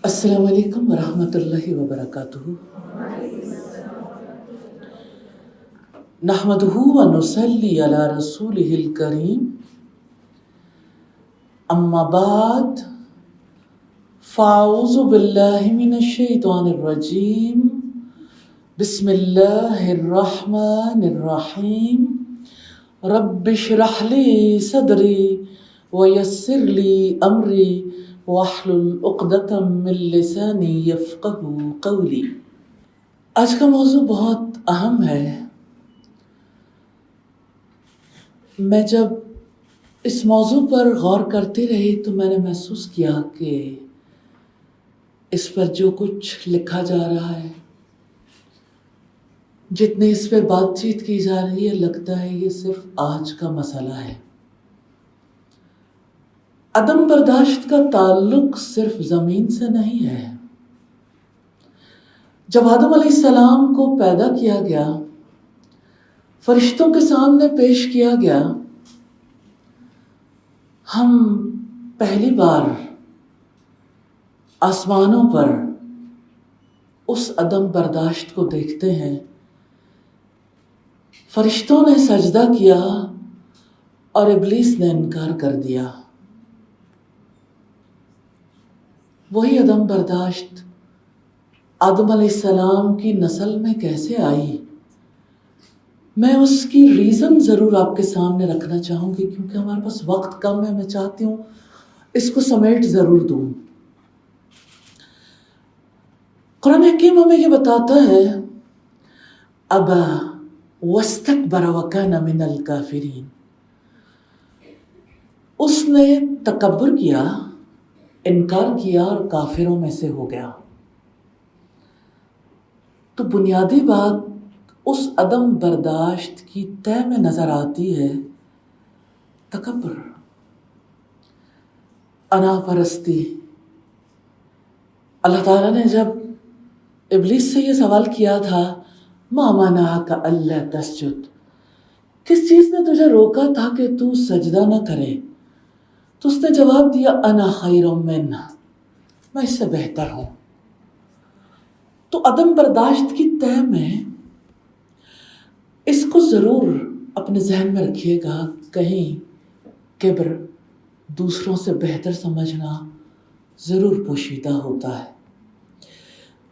السلام علیکم ورحمۃ اللہ وبرکاتہ۔ نحمدہ ونصلی علی رسولہ الکریم، اما بعد فاعوذ باللہ من الشیطان الرجیم، بسم اللہ الرحمن الرحیم۔ رب اشرح لی صدری ویسر لی امری واحلل عقدۃ من لسانی یفقہوا قولی۔ آج کا موضوع بہت اہم ہے۔ میں جب اس موضوع پر غور کرتی رہی تو میں نے محسوس کیا کہ اس پر جو کچھ لکھا جا رہا ہے، جتنی اس پہ بات چیت کی جا رہی ہے، لگتا ہے یہ صرف آج کا مسئلہ ہے۔ عدم برداشت کا تعلق صرف زمین سے نہیں ہے۔ جب آدم علیہ السلام کو پیدا کیا گیا، فرشتوں کے سامنے پیش کیا گیا، ہم پہلی بار آسمانوں پر اس عدم برداشت کو دیکھتے ہیں۔ فرشتوں نے سجدہ کیا اور ابلیس نے انکار کر دیا۔ وہی عدم برداشت آدم علیہ السلام کی نسل میں کیسے آئی؟ میں اس کی ریزن ضرور آپ کے سامنے رکھنا چاہوں گی، کیونکہ ہمارے پاس وقت کم ہے۔ میں چاہتی ہوں اس کو سمیٹ ضرور دوں۔ قرآن حکیم ہمیں یہ بتاتا ہے، ابا واستکبر وکان من الکافرین۔ اس نے تکبر کیا، انکار کیا اور کافروں میں سے ہو گیا۔ تو بنیادی بات اس عدم برداشت کی تہ میں نظر آتی ہے، تکبر، انا پرستی۔ اللہ تعالیٰ نے جب ابلیس سے یہ سوال کیا تھا، ما منعک الا تسجد، کس چیز نے تجھے روکا تھا کہ تو سجدہ نہ کرے؟ تو اس نے جواب دیا، انا خیر منہ، میں اس سے بہتر ہوں۔ تو عدم برداشت کی تہ میں اس کو ضرور اپنے ذہن میں رکھیے گا، کہیں کبر، دوسروں سے بہتر سمجھنا ضرور پوشیدہ ہوتا ہے۔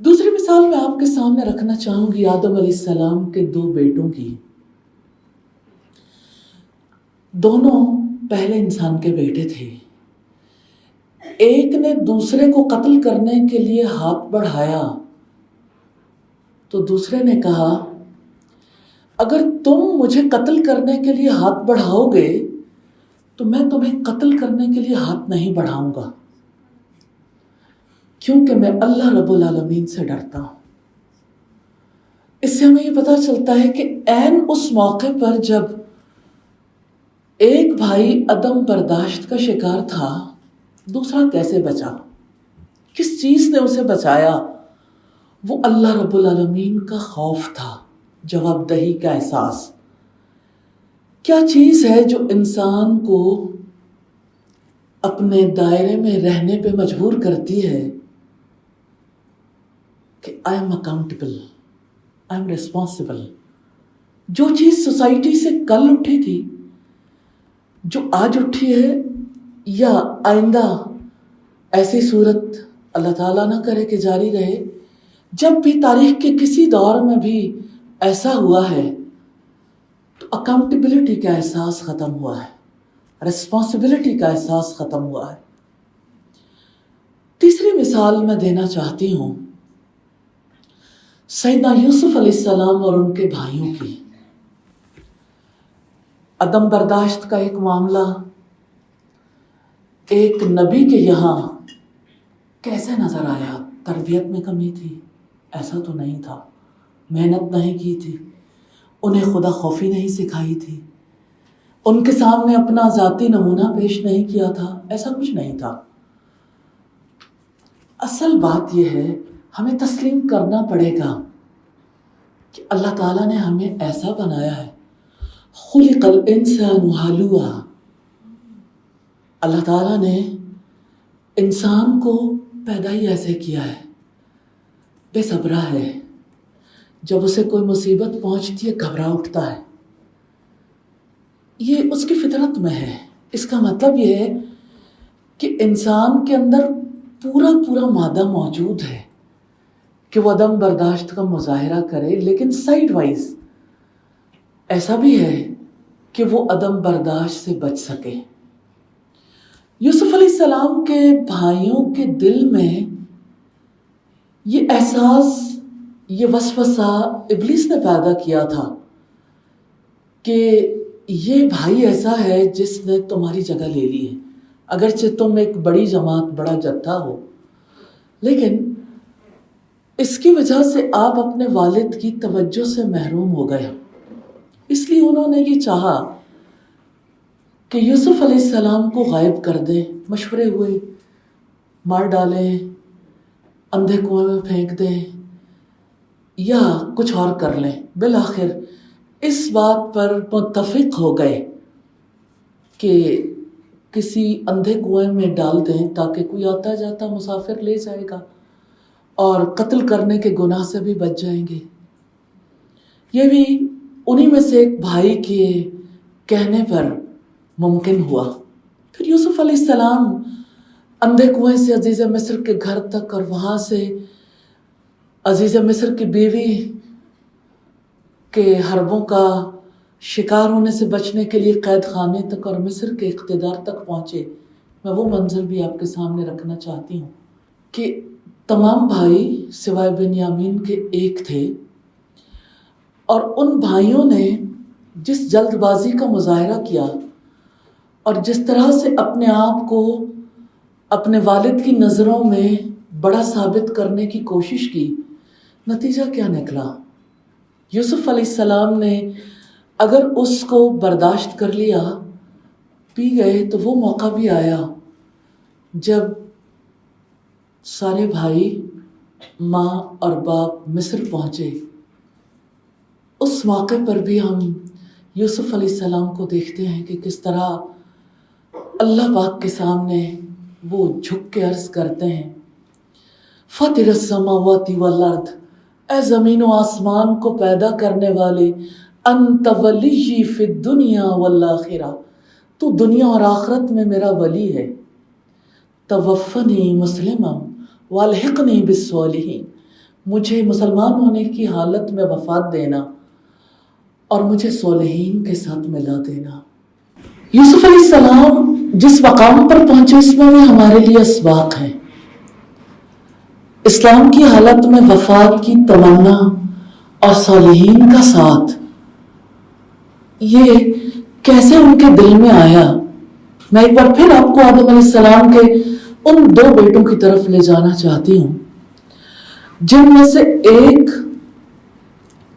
دوسری مثال میں آپ کے سامنے رکھنا چاہوں گی آدم علیہ السلام کے دو بیٹوں کی۔ دونوں پہلے انسان کے بیٹے تھے۔ ایک نے دوسرے کو قتل کرنے کے لیے ہاتھ بڑھایا تو دوسرے نے کہا، اگر تم مجھے قتل کرنے کے لیے ہاتھ بڑھاؤ گے تو میں تمہیں قتل کرنے کے لیے ہاتھ نہیں بڑھاؤں گا، کیونکہ میں اللہ رب العالمین سے ڈرتا ہوں۔ اس سے ہمیں یہ پتہ چلتا ہے کہ عین اس موقع پر جب ایک بھائی عدم برداشت کا شکار تھا، دوسرا کیسے بچا، کس چیز نے اسے بچایا؟ وہ اللہ رب العالمین کا خوف تھا، جواب دہی کا احساس۔ کیا چیز ہے جو انسان کو اپنے دائرے میں رہنے پہ مجبور کرتی ہے کہ I am accountable, I am responsible. جو چیز سوسائٹی سے کل اٹھی تھی، جو آج اٹھی ہے، یا آئندہ ایسی صورت اللہ تعالیٰ نہ کرے کہ جاری رہے، جب بھی تاریخ کے کسی دور میں بھی ایسا ہوا ہے تو اکاؤنٹیبلٹی کا احساس ختم ہوا ہے، رسپانسبلٹی کا احساس ختم ہوا ہے۔ تیسری مثال میں دینا چاہتی ہوں سیدنا یوسف علیہ السلام اور ان کے بھائیوں کی۔ عدم برداشت کا ایک معاملہ ایک نبی کے یہاں کیسے نظر آیا؟ تربیت میں کمی تھی؟ ایسا تو نہیں تھا۔ محنت نہیں کی تھی، انہیں خدا خوفی نہیں سکھائی تھی، ان کے سامنے اپنا ذاتی نمونہ پیش نہیں کیا تھا، ایسا کچھ نہیں تھا۔ اصل بات یہ ہے، ہمیں تسلیم کرنا پڑے گا کہ اللہ تعالیٰ نے ہمیں ایسا بنایا ہے، خلق الانسان ہلوعا۔ اللہ تعالیٰ نے انسان کو پیدا ہی ایسے کیا ہے، بے صبرا ہے، جب اسے کوئی مصیبت پہنچتی ہے گھبرا اٹھتا ہے، یہ اس کی فطرت میں ہے۔ اس کا مطلب یہ ہے کہ انسان کے اندر پورا مادہ موجود ہے کہ وہ عدم برداشت کا مظاہرہ کرے، لیکن سائیڈ وائز ایسا بھی ہے کہ وہ عدم برداشت سے بچ سکے۔ یوسف علیہ السلام کے بھائیوں کے دل میں یہ احساس، یہ وسوسہ ابلیس نے پیدا کیا تھا کہ یہ بھائی ایسا ہے جس نے تمہاری جگہ لے لی ہے، اگرچہ تم ایک بڑی جماعت، بڑا جتھا ہو، لیکن اس کی وجہ سے آپ اپنے والد کی توجہ سے محروم ہو گئے۔ اس لیے انہوں نے یہ چاہا کہ یوسف علیہ السلام کو غائب کر دیں۔ مشورے ہوئے، مار ڈالیں، اندھے کنویں میں پھینک دیں یا کچھ اور کر لیں۔ بالآخر اس بات پر متفق ہو گئے کہ کسی اندھے کنویں میں ڈال دیں تاکہ کوئی آتا جاتا مسافر لے جائے گا اور قتل کرنے کے گناہ سے بھی بچ جائیں گے۔ یہ بھی انہی میں سے ایک بھائی کے کہنے پر ممکن ہوا۔ پھر یوسف علیہ السلام اندھے کنویں سے عزیز مصر کے گھر تک، اور وہاں سے عزیز مصر کی بیوی کے حربوں کا شکار ہونے سے بچنے کے لیے قید خانے تک اور مصر کے اقتدار تک پہنچے۔ میں وہ منظر بھی آپ کے سامنے رکھنا چاہتی ہوں کہ تمام بھائی سوائے بنیامین کے ایک تھے، اور ان بھائیوں نے جس جلد بازی کا مظاہرہ کیا اور جس طرح سے اپنے آپ کو اپنے والد کی نظروں میں بڑا ثابت کرنے کی کوشش کی، نتیجہ کیا نکلا؟ یوسف علیہ السلام نے اگر اس کو برداشت کر لیا، پی گئے، تو وہ موقع بھی آیا جب سارے بھائی، ماں اور باپ مصر پہنچے۔ اس موقع پر بھی ہم یوسف علیہ السلام کو دیکھتے ہیں کہ کس طرح اللہ پاک کے سامنے وہ جھک کے عرض کرتے ہیں، فاطر السماوات والارض، اے زمین و آسمان کو پیدا کرنے والے، انت ولی فی الدنیا والآخرہ، تو دنیا اور آخرت میں میرا ولی ہے، توفنی مسلما والحقنی بالصالحین، مجھے مسلمان ہونے کی حالت میں وفات دینا اور مجھے صالحین کے ساتھ ملا دینا۔ یوسف علیہ السلام جس مقام پر پہنچے اس میں بھی ہمارے لیے اسباق ہیں۔ اسلام کی حالت میں وفات کی تمنا اور صالحین کا ساتھ، یہ کیسے ان کے دل میں آیا؟ میں ایک بار پھر آپ کو آدم علیہ السلام کے ان دو بیٹوں کی طرف لے جانا چاہتی ہوں جن میں سے ایک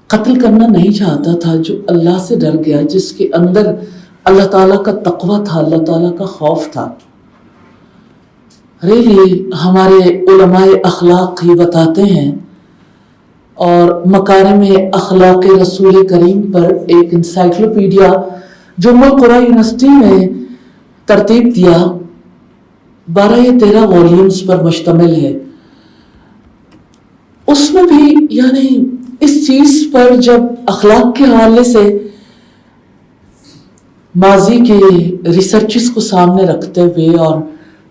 قتل کرنا نہیں چاہتا تھا، جو اللہ سے ڈر گیا، جس کے اندر اللہ تعالیٰ کا تقویٰ تھا، اللہ تعالیٰ کا خوف تھا۔ ریلی ہمارے علماء اخلاق یہ بتاتے ہیں، اور مکارم اخلاق رسول کریم پر ایک انسائکلوپیڈیا جو ام القری یونیورسٹی میں ترتیب دیا، 12 یا 13 والیومز پر مشتمل ہے۔ اس میں بھی یعنی اس چیز پر جب اخلاق کے حوالے سے ماضی کے ریسرچز کو سامنے رکھتے ہوئے اور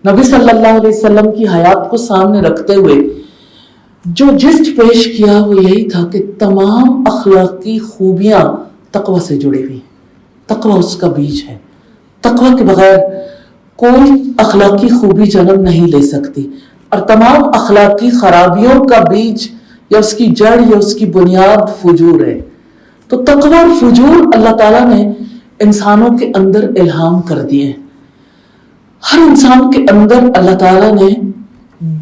نبی صلی اللہ علیہ وسلم کی حیات کو سامنے رکھتے ہوئے جو جسٹ پیش کیا وہ یہی تھا کہ تمام اخلاقی خوبیاں تقوی سے جڑی ہوئی ہیں۔ تقوی اس کا بیج ہے، تقوی کے بغیر کوئی اخلاقی خوبی جنم نہیں لے سکتی، اور تمام اخلاقی خرابیوں کا بیج یا اس کی جڑ یا اس کی بنیاد فجور ہے۔ تو تقوی اور فجور اللہ تعالیٰ نے انسانوں کے اندر الہام کر دیے ہیں۔ ہر انسان کے اندر اللہ تعالیٰ نے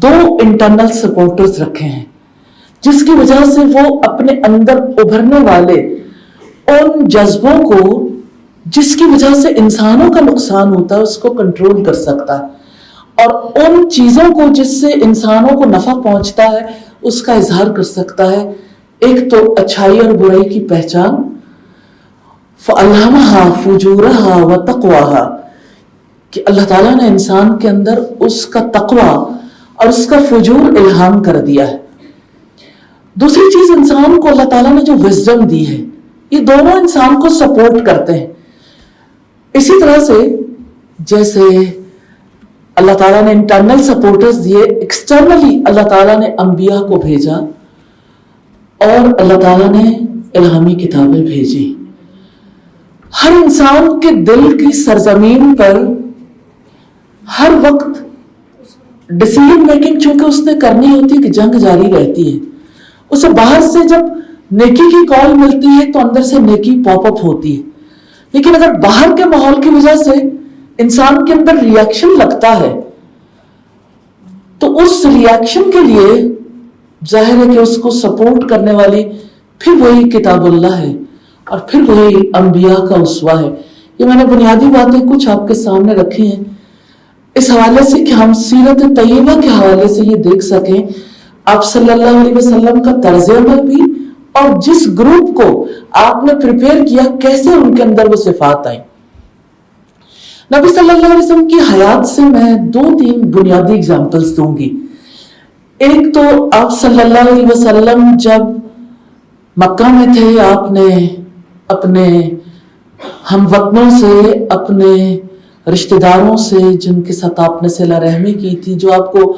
2 انٹرنل سپورٹرز رکھے ہیں، جس کی وجہ سے وہ اپنے اندر ابھرنے والے ان جذبوں کو، جس کی وجہ سے انسانوں کا نقصان ہوتا ہے، اس کو کنٹرول کر سکتا ہے، اور ان چیزوں کو جس سے انسانوں کو نفع پہنچتا ہے اس کا اظہار کر سکتا ہے۔ ایک تو اچھائی اور برائی کی پہچان، فَأَلْهَمَهَا فُجُورَهَا وَتَقْوَاهَا، کہ اللہ تعالیٰ نے انسان کے اندر اس کا تقوی اور اس کا فجور الہام کر دیا ہے. دوسری چیز انسان کو اللہ تعالیٰ نے جو وزڈم دی ہے، یہ دونوں انسان کو سپورٹ کرتے ہیں. اسی طرح سے جیسے اللہ تعالیٰ نے انٹرنل سپورٹرز دیے، ایکسٹرنلی اللہ تعالیٰ نے انبیاء کو بھیجا اور اللہ تعالیٰ نے الہامی کتابیں بھیجی. ہر انسان کے دل کی سرزمین پر ہر وقت ڈیسیژن میکنگ چونکہ اس نے کرنی ہوتی ہے کہ جنگ جاری رہتی ہے. اسے باہر سے جب نیکی کی کال ملتی ہے تو اندر سے نیکی پاپ اپ ہوتی ہے، لیکن اگر باہر کے ماحول کی وجہ سے انسان کے اندر ریاکشن لگتا ہے تو اس ریاکشن کے لیے ظاہر ہے کہ اس کو سپورٹ کرنے والی پھر وہی کتاب اللہ ہے اور پھر وہی انبیاء کا اسوہ ہے. یہ میں نے بنیادی باتیں کچھ آپ کے سامنے رکھی ہیں اس حوالے سے کہ ہم سیرت طیبہ کے حوالے سے یہ دیکھ سکیں آپ صلی اللہ علیہ وسلم کا طرز عمل بھی، اور جس گروپ کو آپ نے پریپیئر کیا کیسے ان کے اندر وہ صفات آئیں. نبی صلی اللہ علیہ وسلم کی حیات سے میں 2-3 بنیادی اگزامپلز دوں گی. ایک تو آپ صلی اللہ علیہ وسلم جب مکہ میں تھے، آپ نے اپنے ہم وطنوں سے، اپنے رشتہ داروں سے جن کے ساتھ آپ نے صلہ رحمی کی تھی، جو آپ کو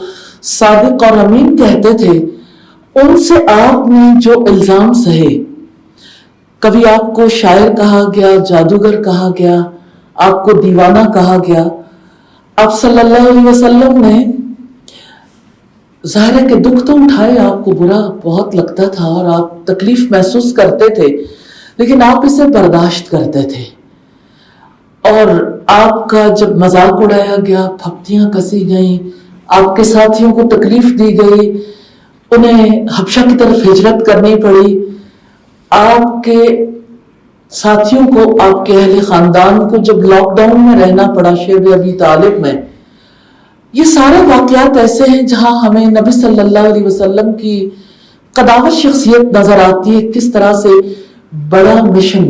صادق اور امین کہتے تھے، ان سے آپ نے جو الزام سہے، کبھی آپ کو شاعر کہا گیا، جادوگر کہا گیا، آپ کو دیوانہ کہا گیا. آپ صلی اللہ علیہ وسلم نے ظاہر ہے کہ دکھ تو اٹھائے، آپ کو برا بہت لگتا تھا اور آپ تکلیف محسوس کرتے تھے، لیکن آپ اسے برداشت کرتے تھے. اور آپ کا جب مذاق اڑایا گیا، پھپتیاں کسی گئیں، آپ کے ساتھیوں کو تکلیف دی گئی، انہیں حبشہ کی طرف ہجرت کرنی پڑی، آپ کے ساتھیوں کو، آپ کے اہل خاندان کو جب لاک ڈاؤن میں رہنا پڑا شیب ابی طالب میں. یہ سارے واقعات ایسے ہیں جہاں ہمیں نبی صلی اللہ علیہ وسلم کی قدامت شخصیت نظر آتی ہے، کس طرح سے بڑا مشن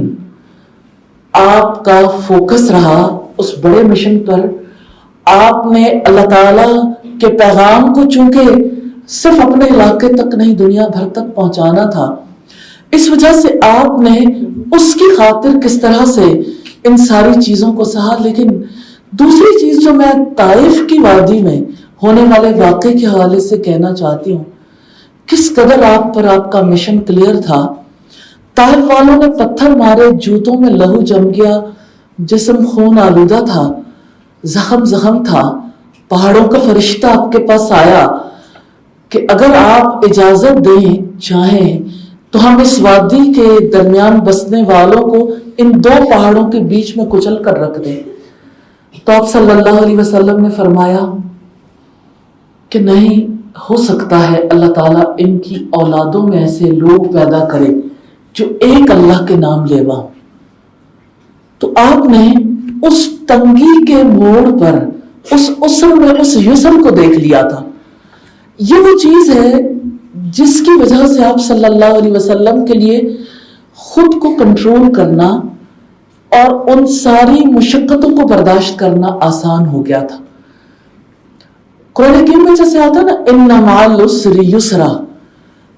آپ کا فوکس رہا. اس بڑے مشن پر آپ نے اللہ تعالیٰ کے پیغام کو چونکہ صرف اپنے علاقے تک نہیں دنیا بھر تک پہنچانا تھا، اس وجہ سے آپ نے اس کی خاطر کس طرح سے ان ساری چیزوں کو سہا. لیکن دوسری چیز جو میں طائف کی وادی میں ہونے والے واقعے کے حوالے سے کہنا چاہتی ہوں، کس قدر آپ پر آپ کا مشن کلیئر تھا. طائف والوں نے پتھر مارے، جوتوں میں لہو جم گیا، جسم خون آلودہ تھا، زخم تھا. پہاڑوں کا فرشتہ آپ کے پاس آیا کہ اگر آپ اجازت دیں چاہیں تو ہم اس وادی کے درمیان بسنے والوں کو ان 2 پہاڑوں کے بیچ میں کچل کر رکھ دیں. تو آپ صلی اللہ علیہ وسلم نے فرمایا کہ نہیں ہو سکتا ہے اللہ تعالیٰ ان کی اولادوں میں ایسے لوگ پیدا کرے جو ایک اللہ کے نام لیوا. تو آپ نے اس تنگی کے موڑ پر اس عسر میں اس یسر کو دیکھ لیا تھا. یہ وہ چیز ہے جس کی وجہ سے آپ صلی اللہ علیہ وسلم کے لیے خود کو کنٹرول کرنا اور ان ساری مشقتوں کو برداشت کرنا آسان ہو گیا تھا. قرآن حکیم میں جیسے آتا نا ان مع العسر یسرا،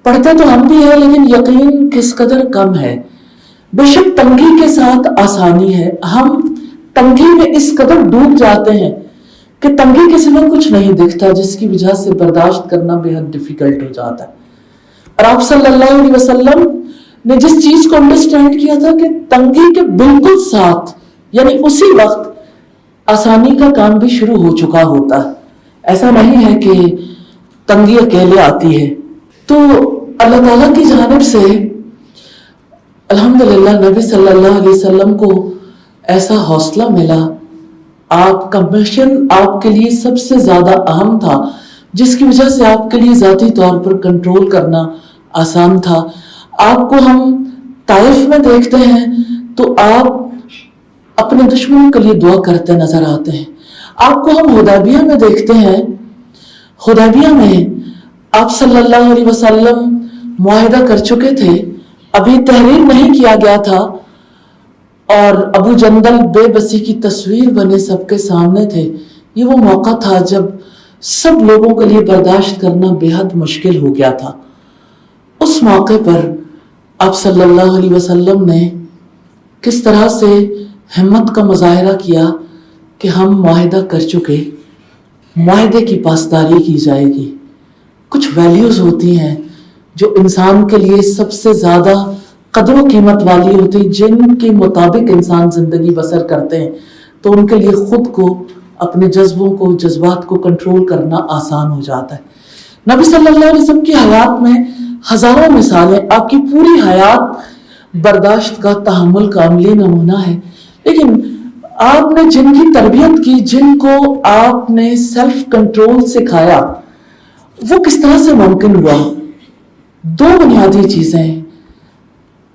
پڑھتے تو ہم بھی ہیں لیکن یقین کس قدر کم ہے. بے شک تنگی کے ساتھ آسانی ہے. ہم تنگی میں اس قدر ڈوب جاتے ہیں کہ تنگی کے سوا کچھ نہیں دکھتا، جس کی وجہ سے برداشت کرنا بے حد ڈیفیکلٹ ہو جاتا ہے. اور آپ صلی اللہ علیہ وسلم نے جس چیز کو انڈرسٹینڈ کیا تھا کہ تنگی کے بالکل ساتھ یعنی اسی وقت آسانی کا کام بھی شروع ہو چکا ہوتا ہے. ایسا نہیں ہے کہ تنگی اکیلے آتی ہے. تو اللہ تعالیٰ کی جانب سے الحمدللہ نبی صلی اللہ علیہ وسلم کو ایسا حوصلہ ملا. آپ کا مشن آپ کے لیے سب سے زیادہ اہم تھا، جس کی وجہ سے آپ کے لیے ذاتی طور پر کنٹرول کرنا آسان تھا. آپ کو ہم طائف میں دیکھتے ہیں تو آپ اپنے دشمنوں کے لیے دعا کرتے نظر آتے ہیں. آپ کو ہم حدیبیہ میں دیکھتے ہیں. حدیبیہ میں آپ صلی اللہ علیہ وسلم معاہدہ کر چکے تھے، ابھی تحریر نہیں کیا گیا تھا، اور ابو جندل بے بسی کی تصویر بنے سب کے سامنے تھے. یہ وہ موقع تھا جب سب لوگوں کے لیے برداشت کرنا بے حد مشکل ہو گیا تھا۔ اس موقع پر آپ صلی اللہ علیہ وسلم نے کس طرح سے ہمت کا مظاہرہ کیا کہ ہم معاہدہ کر چکے، معاہدے کی پاسداری کی جائے گی۔ کچھ ویلیوز ہوتی ہیں جو انسان کے لیے سب سے زیادہ قدر و قیمت والی ہوتی، جن کے مطابق انسان زندگی بسر کرتے ہیں، تو ان کے لیے خود کو، اپنے جذبوں کو، جذبات کو کنٹرول کرنا آسان ہو جاتا ہے۔ نبی صلی اللہ علیہ وسلم کی حیات میں ہزاروں مثالیں، آپ کی پوری حیات برداشت کا، تحمل کا عملی نمونہ ہے، لیکن آپ نے جن کی تربیت کی، جن کو آپ نے سیلف کنٹرول سکھایا، وہ کس طرح سے ممکن ہوا؟ دو بنیادی چیزیں،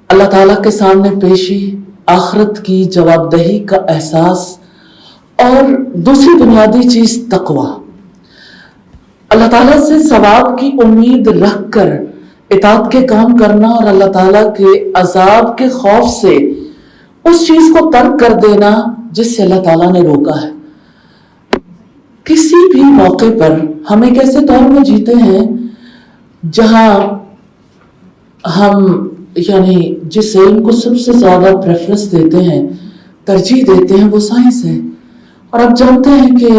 اللہ تعالیٰ کے سامنے پیشی، آخرت کی جواب دہی کا احساس، اور دوسری بنیادی چیز تقویٰ، اللہ تعالیٰ سے ثواب کی امید رکھ کر اطاعت کے کام کرنا، اور اللہ تعالیٰ کے عذاب کے خوف سے اس چیز کو ترک کر دینا جس سے اللہ تعالیٰ نے روکا ہے۔ کسی بھی موقع پر ہم ایک ایسے دور میں جیتے ہیں جہاں ہم جس علم کو سب سے زیادہ پریفرنس دیتے ہیں، ترجیح دیتے ہیں، وہ سائنس ہے۔ اور آپ جانتے ہیں کہ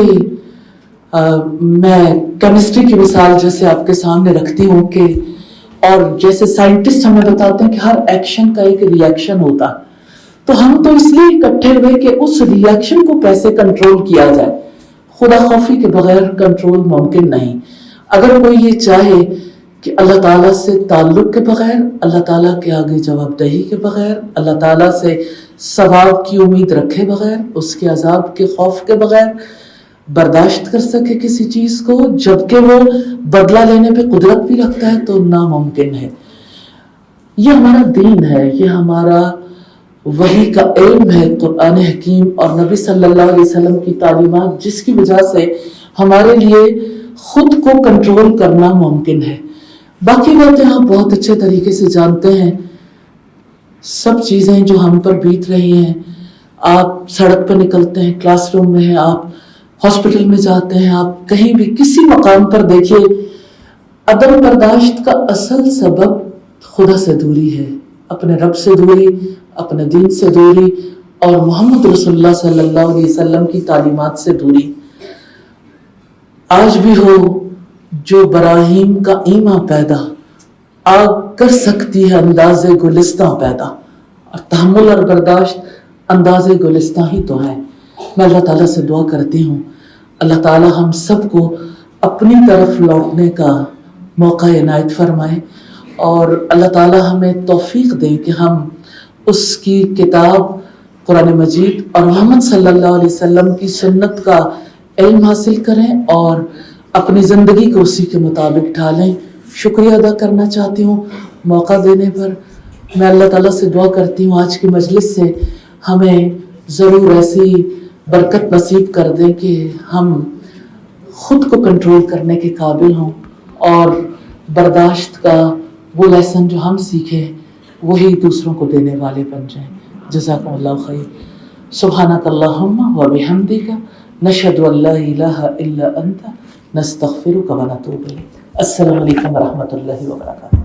میں کیمسٹری کی مثال جیسے آپ کے سامنے رکھتی ہوں کہ، اور جیسے سائنٹسٹ ہمیں بتاتے ہیں کہ ہر ایکشن کا ایک ری ایکشن ہوتا، تو ہم تو اس لیے اکٹھے ہوئے کہ اس ری ایکشن کو کیسے کنٹرول کیا جائے۔ خدا خوفی کے بغیر کنٹرول ممکن نہیں۔ اگر کوئی یہ چاہے کہ اللہ تعالیٰ سے تعلق کے بغیر، اللہ تعالیٰ کے آگے جواب دہی کے بغیر، اللہ تعالیٰ سے ثواب کی امید رکھے بغیر، اس کے عذاب کے خوف کے بغیر برداشت کر سکے کسی چیز کو، جبکہ وہ بدلہ لینے پہ قدرت بھی رکھتا ہے، تو ناممکن ہے۔ یہ ہمارا دین ہے، یہ ہمارا وحی کا علم ہے، قرآن حکیم اور نبی صلی اللہ علیہ وسلم کی تعلیمات، جس کی وجہ سے ہمارے لیے خود کو کنٹرول کرنا ممکن ہے۔ باقی باتیں آپ بہت اچھے طریقے سے جانتے ہیں، سب چیزیں جو ہم پر بیت رہی ہیں، آپ سڑک پہ نکلتے ہیں، کلاس روم میں ہیں، آپ ہاسپٹل میں جاتے ہیں، آپ کہیں بھی کسی مقام پر دیکھیے، عدم برداشت کا اصل سبب خدا سے دوری ہے، اپنے رب سے دوری، اپنے دین سے دوری، اور محمد رسول اللہ صلی اللہ علیہ وسلم کی تعلیمات سے دوری۔ آج بھی ہو جو براہیم کا ایماں پیدا، آگ کر سکتی ہے انداز گلستاں پیدا، اور تحمل اور برداشت انداز گلستاں ہی تو ہے۔ میں اللہ تعالیٰ سے دعا کرتی ہوں، اللہ تعالیٰ ہم سب کو اپنی طرف لوٹنے کا موقع عنایت فرمائے، اور اللہ تعالیٰ ہمیں توفیق دے کہ ہم اس کی کتاب قرآن مجید اور محمد صلی اللہ علیہ وسلم کی سنت کا علم حاصل کریں اور اپنی زندگی کو اسی کے مطابق ڈھالیں۔ شکریہ ادا کرنا چاہتی ہوں موقع دینے پر۔ میں اللہ تعالیٰ سے دعا کرتی ہوں آج کی مجلس سے ہمیں ضرور ایسی برکت نصیب کر دیں کہ ہم خود کو کنٹرول کرنے کے قابل ہوں، اور برداشت کا وہ لیسن جو ہم سیکھیں وہی دوسروں کو دینے والے بن جائیں۔ جزاکم اللہ خیر۔ سبحانک اللہم و بحمدک، نشہد ان لا الہ الا انت، نستغفرک و نتوب الیک۔ السلام علیکم ورحمۃ اللہ وبرکاتہ۔